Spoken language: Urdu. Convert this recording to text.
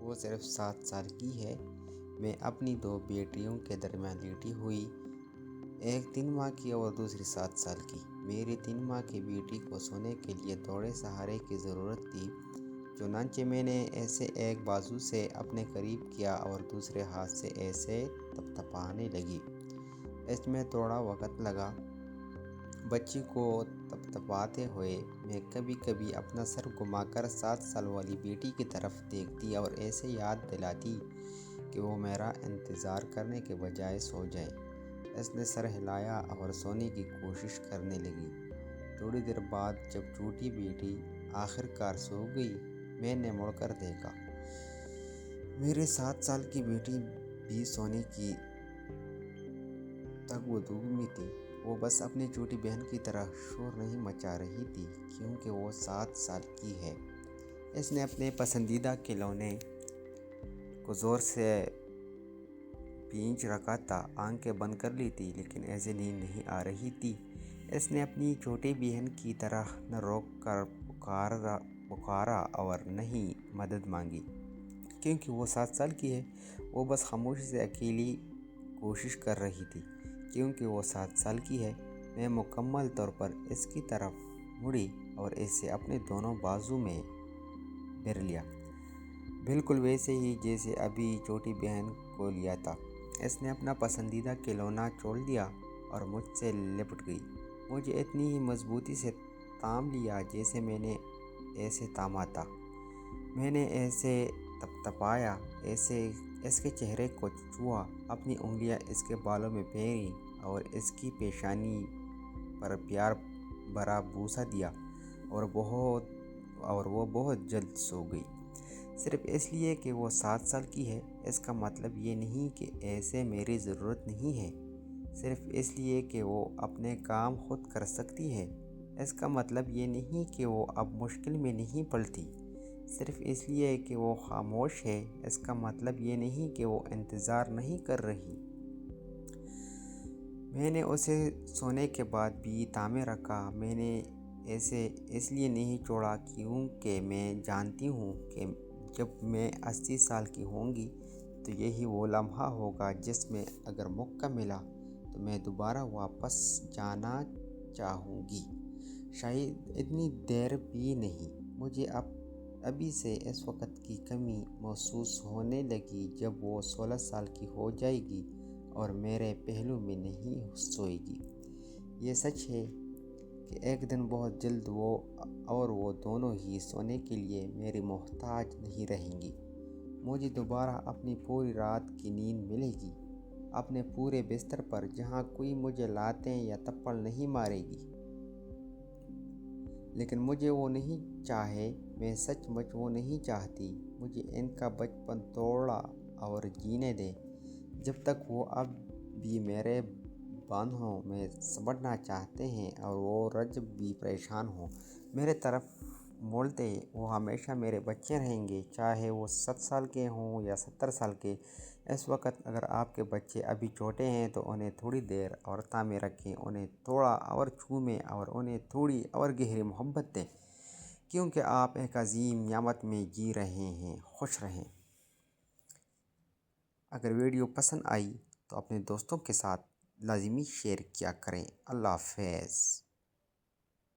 وہ صرف 7 سال کی ہے۔ میں اپنی 2 بیٹیوں کے درمیان لیٹی ہوئی، ایک 3 ماہ کی اور دوسری 7 سال کی۔ میری 3 ماہ کی بیٹی کو سونے کے لیے تھوڑے سہارے کی ضرورت تھی، چنانچہ میں نے اسے ایک بازو سے اپنے قریب کیا اور دوسرے ہاتھ سے اسے تھپتھپانے لگی۔ اس میں تھوڑا وقت لگا۔ بچی کو تھپتھپاتے ہوئے میں کبھی کبھی اپنا سر گھما کر 7 سال والی بیٹی کی طرف دیکھتی اور اسے یاد دلاتی کہ وہ میرا انتظار کرنے کے بجائے سو جائے۔ اس نے سر ہلایا اور سونے کی کوشش کرنے لگی۔ تھوڑی دیر بعد جب چھوٹی بیٹی آخر کار سو گئی، میں نے مڑ کر دیکھا۔ میری 7 سال کی بیٹی بھی سونے کی تگ و دو میں تھی۔ وہ بس اپنی چھوٹی بہن کی طرح شور نہیں مچا رہی تھی، کیونکہ وہ 7 سال کی ہے۔ اس نے اپنے پسندیدہ کھلونے کو زور سے بھینچ رکھا تھا، آنکھیں بند کر لی تھیں، لیکن اسے نیند نہیں آ رہی تھی۔ اس نے اپنی چھوٹی بہن کی طرح نہ روک کر پکارا اور نہ ہی مدد مانگی، کیونکہ وہ 7 سال کی ہے۔ وہ بس خاموشی سے اکیلی کوشش کر رہی تھی، کیونکہ وہ 7 سال کی ہے۔ میں مکمل طور پر اس کی طرف مڑی اور اسے اپنے دونوں بازو میں بھر لیا، بالکل ویسے ہی جیسے ابھی چھوٹی بہن کو لیا تھا۔ اس نے اپنا پسندیدہ کھلونا چھوڑ دیا اور مجھ سے لپٹ گئی۔ مجھے اتنی ہی مضبوطی سے تھام لیا جیسے میں نے اسے تھاما تھا۔ میں نے اسے تھپتھپایا، اس کے چہرے کو چھوا، اپنی انگلیاں اس کے بالوں میں پھیری اور اس کی پیشانی پر پیار بھرا بوسہ دیا، اور وہ بہت جلد سو گئی۔ صرف اس لیے کہ وہ 7 سال کی ہے، اس کا مطلب یہ نہیں کہ اسے میری ضرورت نہیں ہے۔ صرف اس لیے کہ وہ اپنے کام خود کر سکتی ہے، اس کا مطلب یہ نہیں کہ وہ اب مشکل میں نہیں پڑتی۔ صرف اس لیے کہ وہ خاموش ہے، اس کا مطلب یہ نہیں کہ وہ انتظار نہیں کر رہی۔ میں نے اسے سونے کے بعد بھی تھامے رکھا۔ میں نے اسے اس لیے نہیں چھوڑا کیونکہ میں جانتی ہوں کہ جب میں 80 سال کی ہوں گی تو یہی وہ لمحہ ہوگا جس میں اگر موقع ملا تو میں دوبارہ واپس جانا چاہوں گی۔ شاید اتنی دیر بھی نہیں۔ مجھے ابھی سے اس وقت کی کمی محسوس ہونے لگی جب وہ 16 سال کی ہو جائے گی اور میرے پہلو میں نہیں سوئے گی۔ یہ سچ ہے کہ ایک دن بہت جلد وہ دونوں ہی سونے کے لیے میری محتاج نہیں رہیں گی۔ مجھے دوبارہ اپنی پوری رات کی نیند ملے گی، اپنے پورے بستر پر، جہاں کوئی مجھے لاتیں یا تھپڑ نہیں مارے گی۔ لیکن مجھے وہ نہیں چاہے، میں سچ مچ وہ نہیں چاہتی۔ مجھے ان کا بچپن تھوڑا اور جینے دیں، جب تک وہ اب بھی میرے باندھوں میں سمٹنا چاہتے ہیں اور وہ رجب بھی پریشان ہوں، میرے طرف مڑتے۔ وہ ہمیشہ میرے بچے رہیں گے، چاہے وہ 7 سال کے ہوں یا 70 سال کے۔ اس وقت اگر آپ کے بچے ابھی چھوٹے ہیں تو انہیں تھوڑی دیر اور تھامے رکھیں، انہیں تھوڑا اور چومیں اور انہیں تھوڑی اور گہری محبت دیں، کیونکہ آپ ایک عظیم نعمت میں جی رہے ہیں۔ خوش رہیں۔ اگر ویڈیو پسند آئی تو اپنے دوستوں کے ساتھ لازمی شیئر کیا کریں۔ اللہ حافظ۔